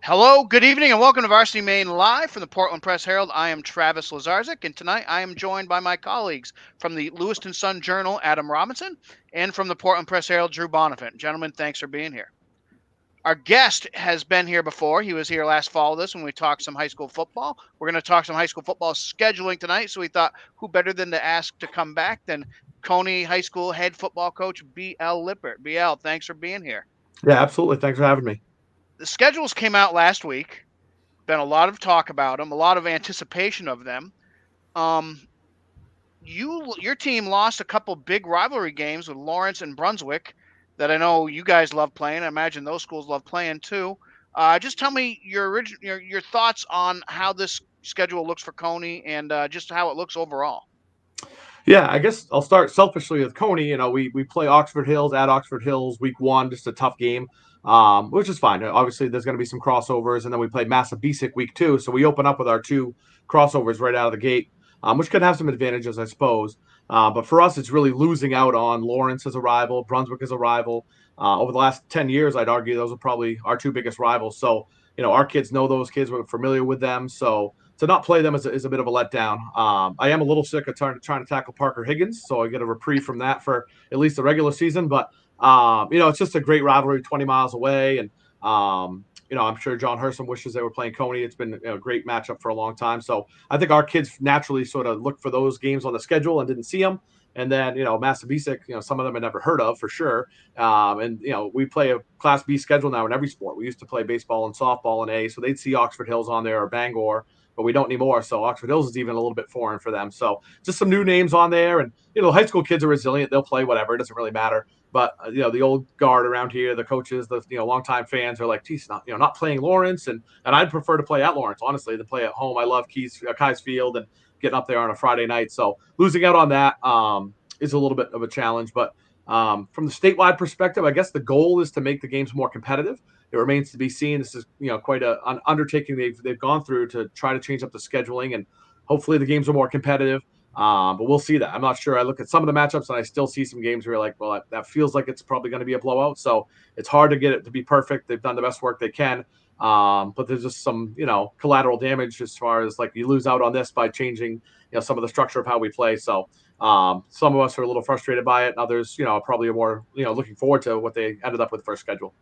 Hello, good evening, and welcome to Varsity Maine Live from the Portland Press Herald. I am Travis Lazarzik, and tonight I am joined by my colleagues from the Lewiston Sun Journal, Adam Robinson, and from the Portland Press Herald, Drew Bonifant. Gentlemen, thanks for being here. Our guest has been here before. He was here last fall with us when we talked some high school football. We're going to talk some high school football scheduling tonight, so we thought who better than to ask to come back than Coney High School head football coach B.L. Lippert. B.L., thanks for being here. Yeah, absolutely. Thanks for having me. The schedules came out last week. Been a lot of talk about them, a lot of anticipation of them. Um, your team lost a couple big rivalry games with Lawrence and Brunswick that I know you guys love playing. I imagine those schools love playing too. Just tell me your thoughts on how this schedule looks for Coney and just how it looks overall. Yeah, I guess I'll start selfishly with Coney. We play Oxford Hills at Oxford Hills week one, just a tough game, which is fine. Obviously, there's going to be some crossovers, and then we play Massabesic week two. So we open up with our two crossovers right out of the gate, which could have some advantages, I suppose. But for us, it's really losing out on Lawrence as a rival, Brunswick as a rival. Over the last 10 years, I'd argue those are probably our two biggest rivals. So, our kids know those kids. We're familiar with them. So, to not play them is a bit of a letdown. I am a little sick of trying to tackle Parker Higgins, so I get a reprieve from that for at least the regular season. But it's just a great rivalry, 20 miles away, and I'm sure John Hersom wishes they were playing Coney. It's been a great matchup for a long time. So I think our kids naturally sort of looked for those games on the schedule and didn't see them. And then, Massabesic, some of them I never heard of for sure. We play a Class B schedule now in every sport. We used to play baseball and softball in A, so they'd see Oxford Hills on there or Bangor, but we don't anymore. So Oxford Hills is even a little bit foreign for them. So just some new names on there. And, high school kids are resilient. They'll play whatever. It doesn't really matter. But, the old guard around here, the coaches, the, longtime fans are like, geez, not playing Lawrence. And I'd prefer to play at Lawrence, honestly, than play at home. I love Keyes Field and getting up there on a Friday night. So losing out on that is a little bit of a challenge. But from the statewide perspective, I guess the goal is to make the games more competitive. It remains to be seen. This is quite an undertaking they've gone through to try to change up the scheduling, and hopefully the games are more competitive. But we'll see that. I'm not sure. I look at some of the matchups and I still see some games where you're like, well, that feels like it's probably going to be a blowout. So it's hard to get it to be perfect. They've done the best work they can. But there's just some, collateral damage as far as like you lose out on this by changing, some of the structure of how we play. So some of us are a little frustrated by it, and others, probably are more, looking forward to what they ended up with for schedule.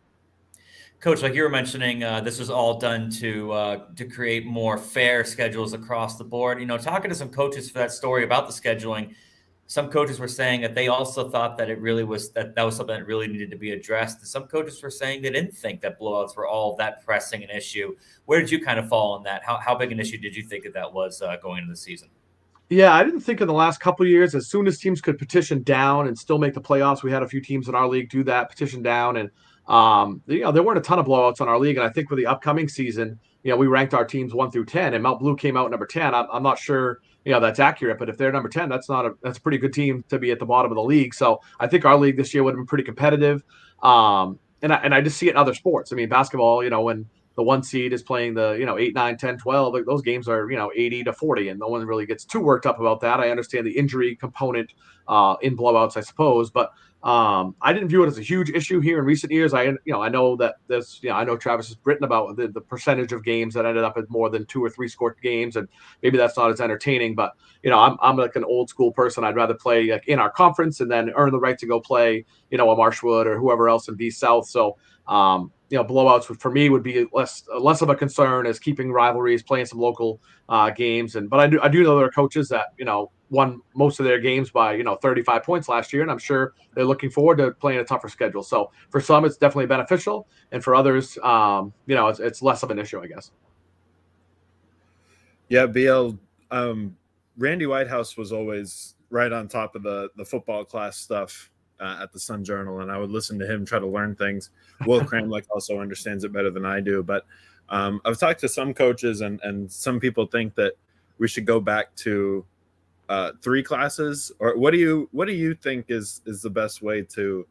Coach, like you were mentioning, this was all done to create more fair schedules across the board. Talking to some coaches for that story about the scheduling, some coaches were saying that they also thought that it really was that was something that really needed to be addressed. Some coaches were saying they didn't think that blowouts were all that pressing an issue. Where did you kind of fall on that? How big an issue did you think that was going into the season? Yeah, I didn't think in the last couple of years, as soon as teams could petition down and still make the playoffs, we had a few teams in our league do that, petition down, and there weren't a ton of blowouts on our league. And I think for the upcoming season, we ranked our teams 1 through 10, and Mount Blue came out number 10. I'm not sure, that's accurate, but if they're number 10, that's a pretty good team to be at the bottom of the league. So I think our league this year would have been pretty competitive. And I just see it in other sports. I mean, basketball, when the one seed is playing the 8, 9, 10, 12, those games are 80-40, and no one really gets too worked up about that. I understand the injury component in blowouts, I suppose, but I didn't view it as a huge issue here in recent years. I know that I know Travis has written about the percentage of games that ended up at more than 2 or 3 scored games, and maybe that's not as entertaining, but I'm like an old school person. I'd rather play like in our conference and then earn the right to go play a Marshwood or whoever else in B South. So blowouts for me would be less of a concern as keeping rivalries, playing some local games. But I do know there are coaches that won most of their games by 35 points last year, and I'm sure they're looking forward to playing a tougher schedule. So for some, it's definitely beneficial, and for others, it's less of an issue, I guess. Yeah, BL. Randy Whitehouse was always right on top of the football class stuff at the Sun Journal, and I would listen to him try to learn things. Will Kramlich also understands it better than I do, but I've talked to some coaches, and some people think that we should go back to 3 classes. Or what do you think is the best way to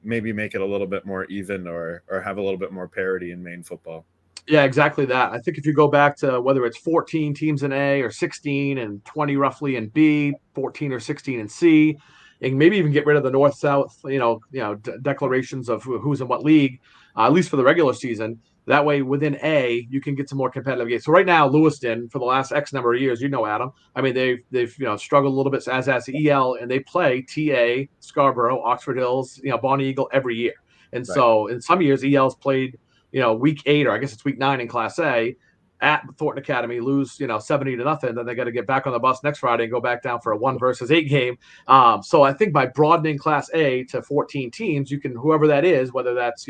maybe make it a little bit more even or have a little bit more parity in Maine football? Yeah, exactly that. I think if you go back to whether it's 14 teams in A or 16 and 20 roughly in B, 14 or 16 in C, and maybe even get rid of the north-south, declarations of who's in what league, at least for the regular season. That way, within A, you can get some more competitive games. So right now, Lewiston, for the last X number of years, Adam. I mean, they've struggled a little bit as EL, and they play TA, Scarborough, Oxford Hills, Bonnie Eagle every year. And so in some years, EL's played week 8, or I guess it's week 9 in Class A at Thornton Academy, lose 70-0. Then they got to get back on the bus next Friday and go back down for a 1-versus-8 game. So I think by broadening Class A to 14 teams, you can, whoever that is, whether that's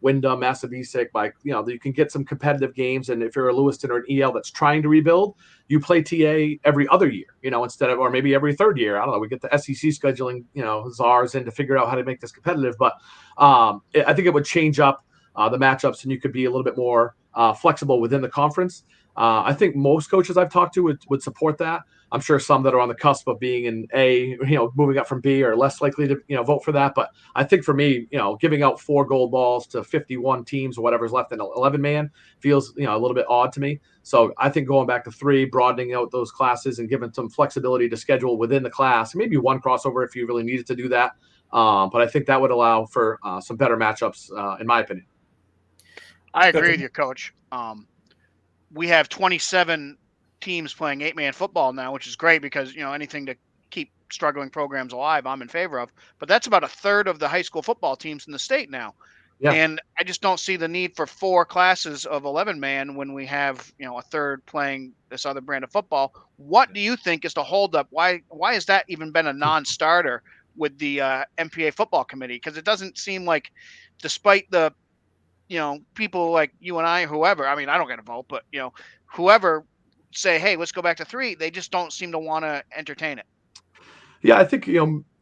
Wyndham, Massabesic, you can get some competitive games. And if you're a Lewiston or an EL that's trying to rebuild, you play TA every other year, instead of, or maybe every third year. I don't know. We get the SEC scheduling, czars in to figure out how to make this competitive. But I think it would change up the matchups, and you could be a little bit more flexible within the conference. I think most coaches I've talked to would support that. I'm sure some that are on the cusp of being in A, moving up from B, are less likely to, vote for that. But I think for me, giving out 4 gold balls to 51 teams or whatever's left in 11-man feels, a little bit odd to me. So I think going back to 3, broadening out those classes and giving some flexibility to schedule within the class, maybe 1 crossover if you really needed to do that. But I think that would allow for some better matchups, in my opinion. I agree with you, Coach. We have 27 teams playing 8-man football now, which is great because, anything to keep struggling programs alive, I'm in favor of. But that's about a third of the high school football teams in the state now. Yeah. And I just don't see the need for 4 classes of 11-man when we have, a third playing this other brand of football. What do you think is the holdup? Why has that even been a non-starter with the MPA football committee? Because it doesn't seem like, despite the people like you and I, whoever, I mean, I don't get a vote, but, whoever say, hey, let's go back to 3, they just don't seem to want to entertain it. Yeah, I think,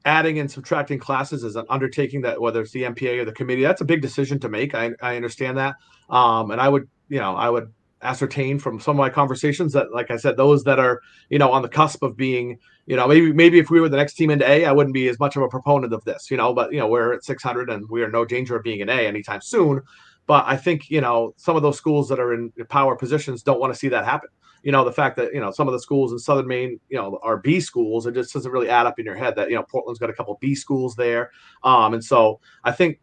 adding and subtracting classes is an undertaking that, whether it's the MPA or the committee, that's a big decision to make. I understand that. And I would ascertain from some of my conversations that, like I said, those that are, on the cusp of being, maybe if we were the next team into A, I wouldn't be as much of a proponent of this, but, we're at 600 and we are no danger of being in A anytime soon. But I think, some of those schools that are in power positions don't want to see that happen. The fact that, some of the schools in Southern Maine, are B schools, it just doesn't really add up in your head that, Portland's got a couple B schools there. And so I think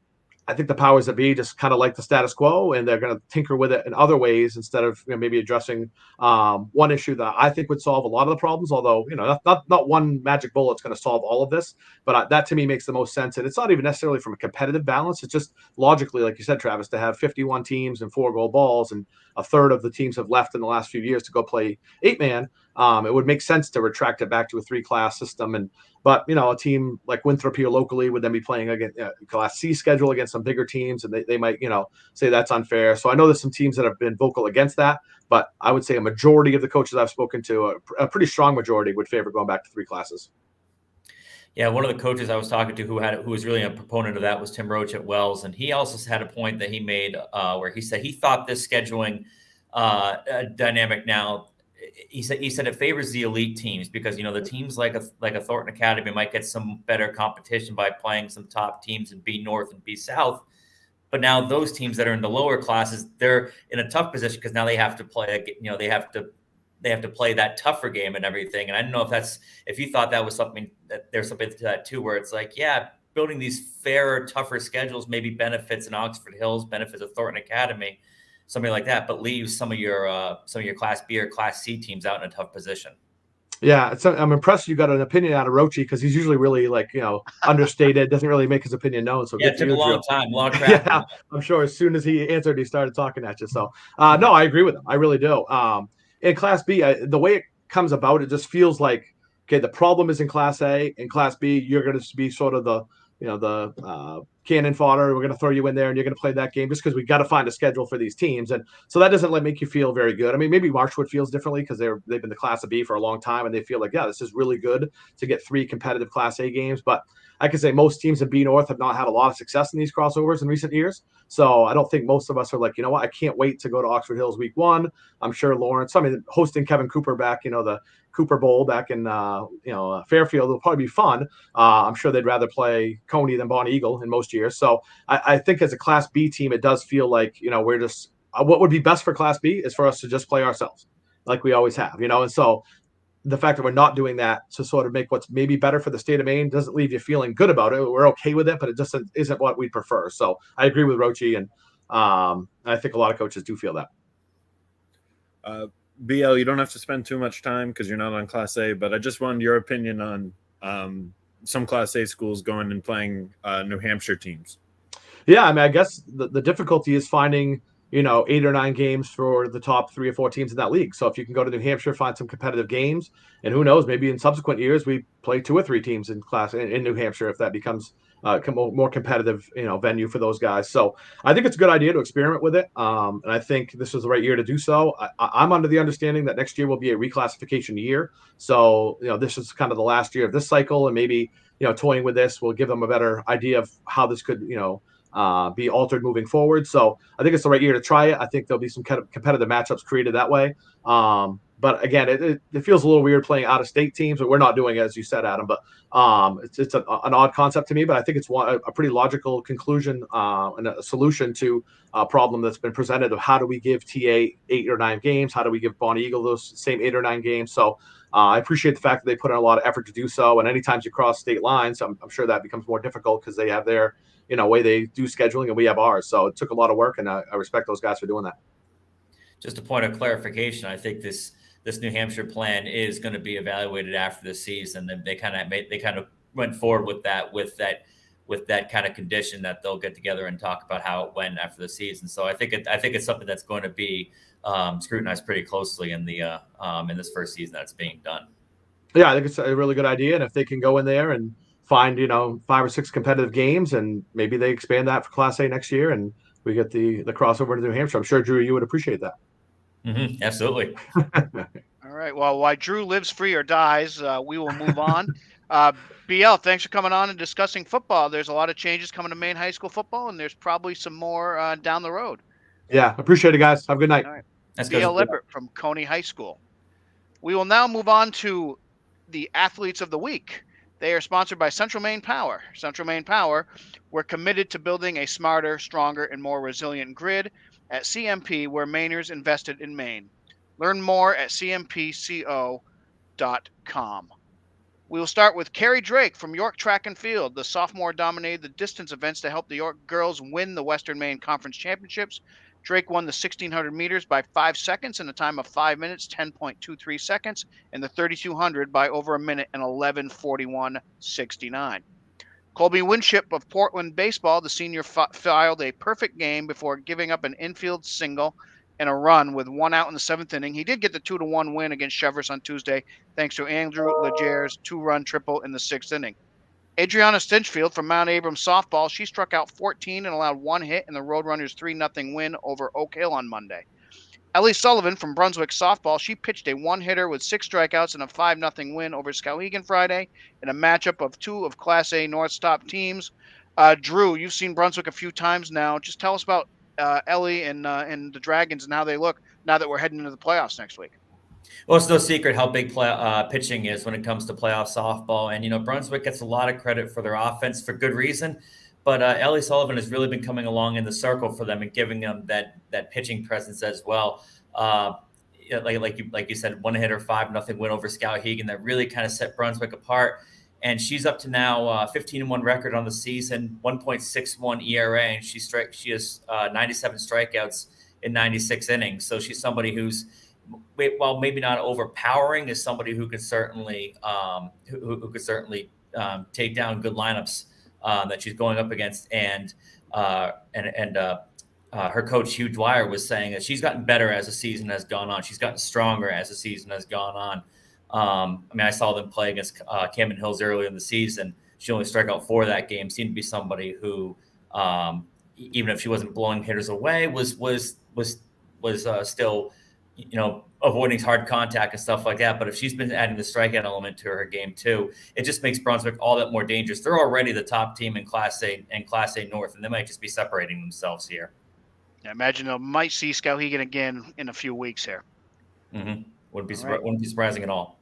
the powers that be just kind of like the status quo, and they're going to tinker with it in other ways instead of maybe addressing one issue that I think would solve a lot of the problems. Although, not one magic bullet's going to solve all of this, but that to me makes the most sense. And it's not even necessarily from a competitive balance. It's just logically, like you said, Travis, to have 51 teams and 4 gold balls, and a third of the teams have left in the last few years to go play 8-man. It would make sense to retract it back to a 3-class system. But a team like Winthrop here locally would then be playing against Class C schedule against some bigger teams, and they might, say that's unfair. So I know there's some teams that have been vocal against that, but I would say a majority of the coaches I've spoken to, a pretty strong majority, would favor going back to 3 classes. Yeah, one of the coaches I was talking to who was really a proponent of that was Tim Roach at Wells, and he also had a point that he made where he said he thought this scheduling dynamic now. He said it favors the elite teams because, the teams like a Thornton Academy might get some better competition by playing some top teams in B North and B South. But now those teams that are in the lower classes, they're in a tough position because now they have to play, they have to play that tougher game and everything. And I don't know if you thought that was something, that there's something to that too, where it's like, yeah, building these fairer, tougher schedules maybe benefits in Oxford Hills, benefits of Thornton Academy, something like that, but leaves some of your Class B or Class C teams out in a tough position. Yeah, I'm impressed you got an opinion out of Rochi, because he's usually really understated, doesn't really make his opinion known. So yeah, it took a long time, long craft. Yeah, I'm sure as soon as he answered, he started talking at you. So no, I agree with him. I really do. In Class B, the way it comes about, it just feels like, okay, the problem is in Class A. In Class B, you're going to be sort of the cannon fodder. We're going to throw you in there and you're going to play that game just because we got to find a schedule for these teams. And so that doesn't make you feel very good. I mean, maybe Marchwood feels differently because they've been the Class B for a long time and they feel like, yeah, this is really good to get 3 competitive Class A games. But I can say most teams in B North have not had a lot of success in these crossovers in recent years. So I don't think most of us are like, you know what, I can't wait to go to Oxford Hills week 1. I'm sure Lawrence, hosting Kevin Cooper back, the Cooper Bowl back in, Fairfield will probably be fun. I'm sure they'd rather play Coney than Bonnie Eagle in most years. So I think as a Class B team, it does feel like, we're just, what would be best for Class B is for us to just play ourselves like we always have, and so the fact that we're not doing that to sort of make what's maybe better for the state of Maine doesn't leave you feeling good about it. We're okay with it, but it just isn't what we prefer. So I agree with Rochi, and I think a lot of coaches do feel that. BL, you don't have to spend too much time because you're not on Class A, but I just wanted your opinion on some Class A schools going and playing New Hampshire teams. Yeah, I mean, I guess the difficulty is finding, 8 or 9 games for the top 3 or 4 teams in that league. So if you can go to New Hampshire, find some competitive games, and who knows, maybe in subsequent years we play 2 or 3 teams in New Hampshire if that becomes more competitive, venue for those guys. So I think it's a good idea to experiment with it, and I think this is the right year to do so. I'm under the understanding that next year will be a reclassification year. So this is kind of the last year of this cycle, and maybe toying with this will give them a better idea of how this could be altered moving forward. So I think it's the right year to try it. I think there'll be some kind of competitive matchups created that way. But again, it feels a little weird playing out of state teams, but we're not doing it, as you said, Adam. But it's an odd concept to me, but I think it's a pretty logical conclusion and a solution to a problem that's been presented of how do we give TA 8 or 9 games? How do we give Bonnie Eagle those same 8 or 9 games? So I appreciate the fact that they put in a lot of effort to do so. And anytime you cross state lines, I'm sure that becomes more difficult because they have their way they do scheduling and we have ours. So it took a lot of work, and I respect those guys for doing that. Just a point of clarification, I think this New Hampshire plan is going to be evaluated after the season, and they kind of went forward with that kind of condition that they'll get together and talk about how it went after the season. So I think it's something that's going to be scrutinized pretty closely in this first season that's being done. Yeah, I think it's a really good idea, and if they can go in there and find 5 or 6 competitive games, and maybe they expand that for Class A next year, and we get the crossover to New Hampshire. I'm sure, Drew, you would appreciate that. Mm-hmm, absolutely. All right. Well, while Drew lives free or dies, we will move on. BL, thanks for coming on and discussing football. There's a lot of changes coming to Maine high school football, and there's probably some more down the road. Yeah, appreciate it, guys. Have a good night. All right. That's BL Lippert from Coney High School. We will now move on to the Athletes of the Week. They are sponsored by Central Maine Power. Central Maine Power, we're committed to building a smarter, stronger, and more resilient grid at CMP, where Mainers invested in Maine. Learn more at cmpco.com. We will start with Carrie Drake from York Track and Field. The sophomore dominated the distance events to help the York girls win the Western Maine Conference Championships. Drake won the 1,600 meters by 5 seconds in a time of 5 minutes, 10.23 seconds, and the 3,200 by over a minute and 11:41.69. Colby Winship of Portland Baseball, the senior, filed a perfect game before giving up an infield single and a run with 1 out in the 7th inning. He did get the 2-1 win against Cheverus on Tuesday, thanks to Andrew Leger's 2-run triple in the 6th inning. Adriana Stinchfield from Mount Abrams softball, she struck out 14 and allowed 1 hit in the Roadrunners' 3-0 win over Oak Hill on Monday. Ellie Sullivan from Brunswick softball, she pitched a 1-hitter with 6 strikeouts in a 5-0 win over Skowhegan Friday in a matchup of 2 of Class A North's top teams. Drew, you've seen Brunswick a few times now. Just tell us about Ellie and the Dragons and how they look now that we're heading into the playoffs next week. Well, it's no secret how big pitching is when it comes to playoff softball. And, Brunswick gets a lot of credit for their offense for good reason. But Ellie Sullivan has really been coming along in the circle for them and giving them that pitching presence as well. Like you said, 1-hitter, 5-0 win over Skowhegan that really kind of set Brunswick apart. And she's up to now 15-1 record on the season, 1.61 ERA, and she has 97 strikeouts in 96 innings. So she's somebody who's, while maybe not overpowering, is somebody who could certainly take down good lineups that she's going up against. And her coach Hugh Dwyer was saying that she's gotten better as the season has gone on. She's gotten stronger as the season has gone on. I saw them play against Camden Hills earlier in the season. She only struck out 4 that game. Seemed to be somebody who, even if she wasn't blowing hitters away, was still, avoiding hard contact and stuff like that. But if she's been adding the strikeout element to her game too, it just makes Brunswick all that more dangerous. They're already the top team in Class A and Class A North, and they might just be separating themselves here. I imagine they might see Skowhegan again in a few weeks here. Mm-hmm. Wouldn't be surprising at all.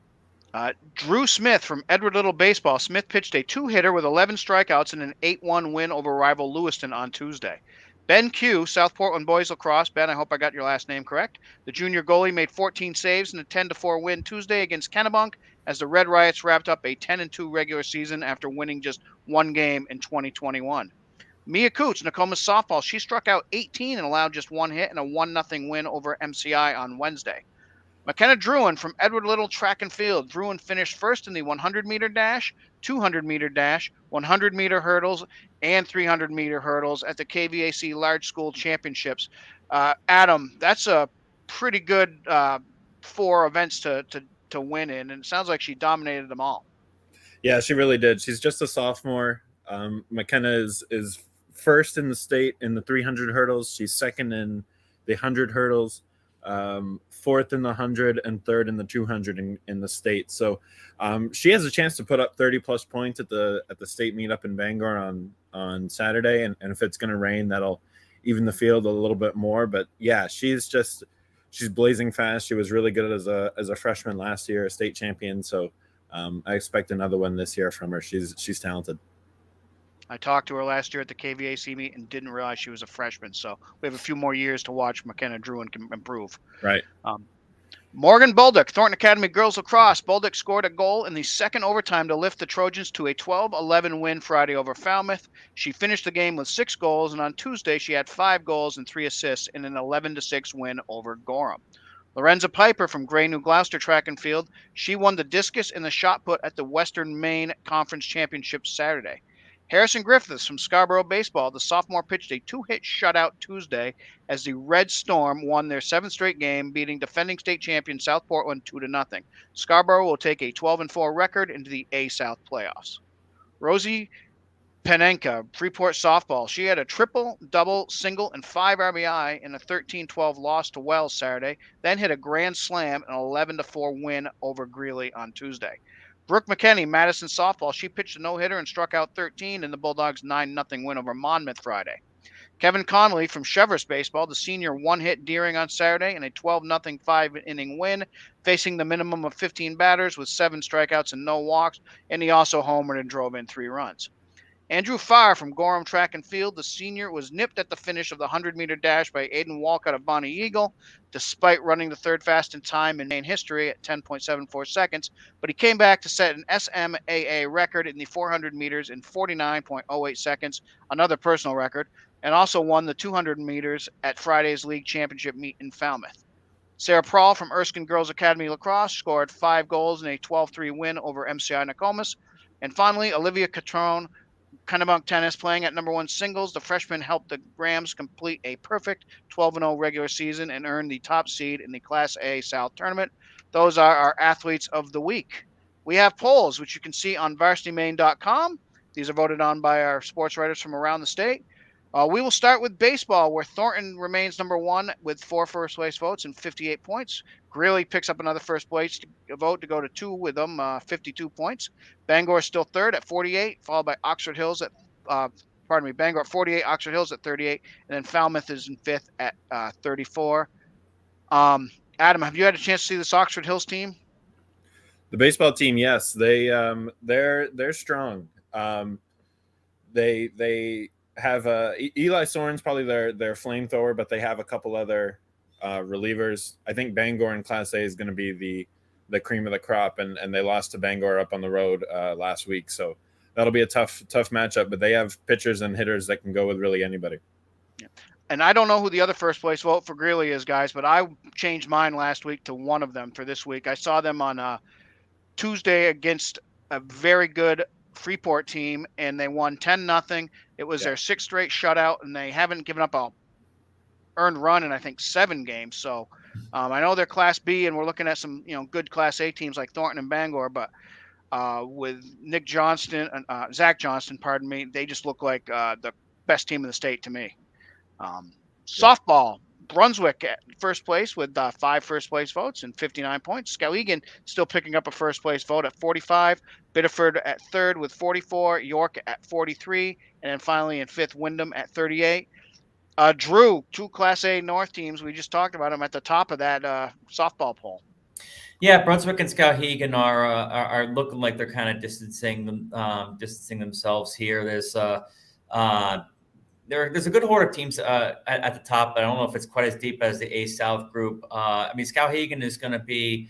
Drew Smith from Edward Little Baseball. Smith pitched a 2-hitter with 11 strikeouts in an 8-1 win over rival Lewiston on Tuesday. Ben Q, South Portland Boys Lacrosse. Ben, I hope I got your last name correct. The junior goalie made 14 saves in a 10-4 win Tuesday against Kennebunk as the Red Riots wrapped up a 10-2 regular season after winning just 1 game in 2021. Mia Coots, Nokomis softball, she struck out 18 and allowed just one hit and a 1-0 win over MCI on Wednesday. McKenna Druin from Edward Little Track and Field. Druin finished first in the 100-meter dash, 200-meter dash, 100-meter hurdles, and 300-meter hurdles at the KVAC Large School Championships. Adam, that's a pretty good 4 events to win in, and it sounds like she dominated them all. Yeah, she really did. She's just a sophomore. McKenna is first in the state in the 300 hurdles. She's second in the 100 hurdles. Fourth in the 100 and third in the 200 in the state. So she has a chance to put up 30+ points at the state meetup in Bangor on Saturday. And if it's going to rain, that'll even the field a little bit more. But yeah, she's blazing fast. She was really good as a freshman last year, a state champion. So I expect another one this year from her. She's talented. I talked to her last year at the KVAC meet and didn't realize she was a freshman. So we have a few more years to watch McKenna Druin can improve. Right. Morgan Bolduc, Thornton Academy girls lacrosse. Bolduc scored a goal in the second overtime to lift the Trojans to a 12-11 win Friday over Falmouth. She finished the game with 6 goals, and on Tuesday she had 5 goals and 3 assists in an 11-6 win over Gorham. Lorenza Piper from Gray New Gloucester Track and Field. She won the discus and the shot put at the Western Maine Conference Championship Saturday. Harrison Griffiths from Scarborough Baseball. The sophomore pitched a 2-hit shutout Tuesday as the Red Storm won their 7th straight game, beating defending state champion South Portland 2-0. Scarborough will take a 12-4 record into the A South playoffs. Rosie Penenka, Freeport softball. She had a triple, double, single, and 5 RBI in a 13-12 loss to Wells Saturday, then hit a grand slam in an 11-4 win over Greeley on Tuesday. Brooke McKenney, Madison softball. She pitched a no-hitter and struck out 13 in the Bulldogs' 9-0 win over Monmouth Friday. Kevin Connolly from Chevrolet Baseball, the senior, one-hit Deering on Saturday in a 12-0 5-inning win, facing the minimum of 15 batters with 7 strikeouts and no walks, and he also homered and drove in 3 runs. Andrew Farr from Gorham Track and Field, the senior, was nipped at the finish of the 100-meter dash by Aiden Walcott of Bonnie Eagle, despite running the third fastest time in Maine history at 10.74 seconds, but he came back to set an SMAA record in the 400 meters in 49.08 seconds, another personal record, and also won the 200 meters at Friday's league championship meet in Falmouth. Sarah Prawl from Erskine Girls Academy Lacrosse scored 5 goals in a 12-3 win over MCI Nokomis. And finally, Olivia Catrone, Kennebunk Tennis, playing at number 1 singles. The freshman helped the Grams complete a perfect 12-0 regular season and earned the top seed in the Class A South tournament. Those are our athletes of the week. We have polls, which you can see on varsitymaine.com. These are voted on by our sports writers from around the state. We will start with baseball, where Thornton remains number 1 with 4 first-place votes and 58 points. Greeley picks up another first-place vote to go to 2 with them, 52 points. Bangor is still third at 48, followed by Oxford Hills at, Bangor at 48, Oxford Hills at 38, and then Falmouth is in 5th at 34. Adam, have you had a chance to see this Oxford Hills team? The baseball team, yes, they're strong. They have Eli Soren's probably their flamethrower, but they have a couple other relievers. I think Bangor in Class A is going to be the cream of the crop, and they lost to Bangor up on the road last week, so that'll be a tough matchup. But they have pitchers and hitters that can go with really anybody. Yeah. And I don't know who the other first place vote for Greeley is, guys, but I changed mine last week to one of them for this week. I saw them on Tuesday against a very good Freeport team, and they won 10-0. It was their 6th straight shutout, and they haven't given up a earned run in, I think, 7 games. So I know they're Class B, and we're looking at some good Class A teams like Thornton and Bangor, but with Zach Johnston, pardon me, they just look like the best team in the state to me. Softball, Brunswick at first place with 5 first-place votes and 59 points. Skowhegan still picking up a first-place vote at 45. Biddeford at 3rd with 44. York at 43. And then finally in 5th, Wyndham at 38. Drew, 2 Class A North teams. We just talked about them at the top of that softball poll. Yeah, Brunswick and Skowhegan are looking like they're kind of distancing themselves here. There's a good horde of teams at the top, but I don't know if it's quite as deep as the A South group. Skowhegan is going to be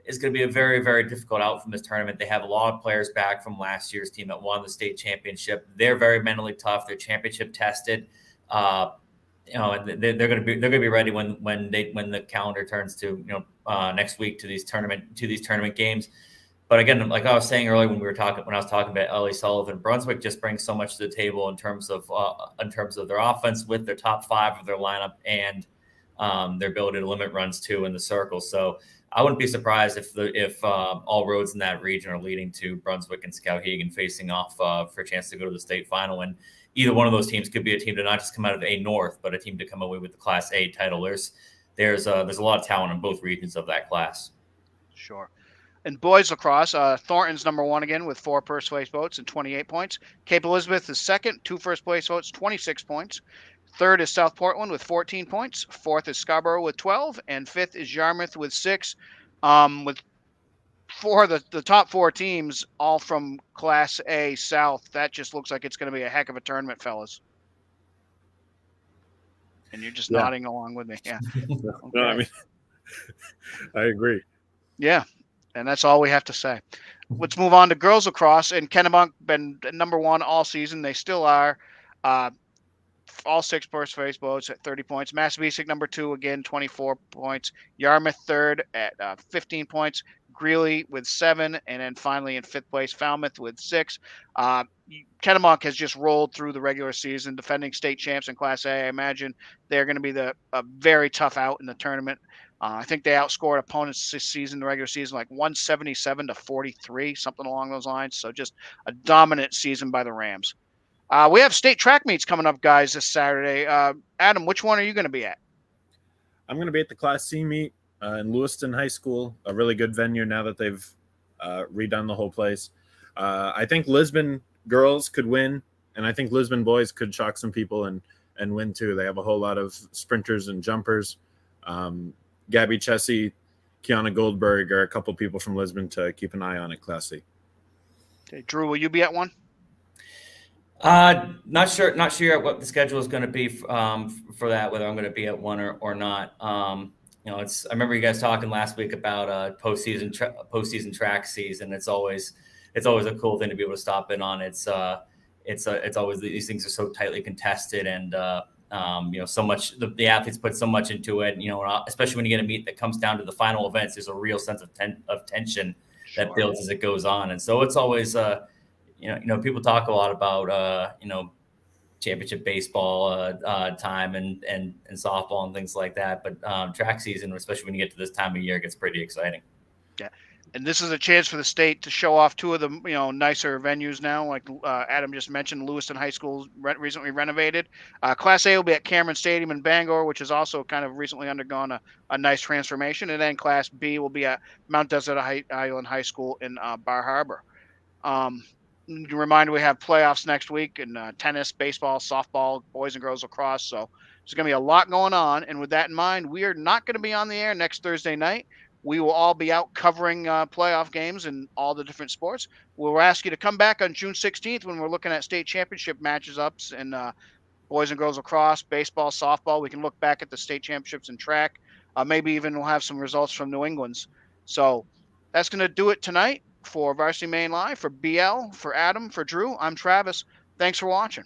is going to be a very, very difficult out from this tournament. They have a lot of players back from last year's team that won the state championship. They're very mentally tough. They're championship tested. And they're going to be ready when the calendar turns to next week to these tournament games. But again, like I was saying earlier when I was talking about Ellie Sullivan, Brunswick just brings so much to the table in terms of their offense with their top 5 of their lineup and their ability to limit runs too in the circle. So I wouldn't be surprised if all roads in that region are leading to Brunswick and Skowhegan facing off for a chance to go to the state final. And either one of those teams could be a team to not just come out of A North, but a team to come away with the Class A title. There's a lot of talent in both regions of that class. Sure. In boys lacrosse, Thornton's number 1 again with 4 first place votes and 28 points. Cape Elizabeth is second, 2 first place votes, 26 points. Third is South Portland with 14 points. Fourth is Scarborough with 12, and fifth is Yarmouth with 6. With the top 4 teams all from Class A South, that just looks like it's going to be a heck of a tournament, fellas. And you're just nodding along with me. Yeah. Okay. No, I mean, I agree. Yeah. And that's all we have to say. Let's move on to girls lacrosse. And Kennebunk been number 1 all season. They still are. All 6 first place votes at 30 points. Massabesic number 2 again, 24 points. Yarmouth third at 15 points. Greeley with 7, and then finally in 5th place, Falmouth with 6. Kennebunk has just rolled through the regular season, defending state champs in Class A. I imagine they're going to be a very tough out in the tournament. I think they outscored opponents this season, the regular season, like 177 to 43, something along those lines. So just a dominant season by the Rams. We have state track meets coming up, guys, this Saturday. Adam, which one are you going to be at? I'm going to be at the Class C meet in Lewiston High School, a really good venue now that they've redone the whole place. I think Lisbon girls could win, and I think Lisbon boys could shock some people and win too. They have a whole lot of sprinters and jumpers. Gabby Chessie, Kiana Goldberg are a couple people from Lisbon to keep an eye on at Class C. Okay, Drew, will you be at one? Not sure what the schedule is going to be for that, whether I'm going to be at one or not. I remember you guys talking last week about postseason track season. It's always a cool thing to be able to stop in on. It's always, these things are so tightly contested, and so much the athletes put so much into it. Especially when you get a meet that comes down to the final events, there's a real sense of tension that builds as it goes on, and so it's always people talk a lot about championship baseball time and softball and things like that, but track season, especially when you get to this time of year, gets pretty exciting. Yeah. And this is a chance for the state to show off 2 of the nicer venues now, like Adam just mentioned. Lewiston High School recently renovated. Class A will be at Cameron Stadium in Bangor, which has also kind of recently undergone a nice transformation. And then Class B will be at Mount Desert Island High School in Bar Harbor. Reminder, we have playoffs next week in tennis, baseball, softball, boys and girls lacrosse. So there's going to be a lot going on. And with that in mind, we are not going to be on the air next Thursday night. We will all be out covering playoff games and all the different sports. We'll ask you to come back on June 16th when we're looking at state championship matches ups in boys and girls lacrosse, baseball, softball. We can look back at the state championships in track. Maybe even we'll have some results from New England's. So that's going to do it tonight for Varsity Maine Live. For BL, for Adam, for Drew, I'm Travis. Thanks for watching.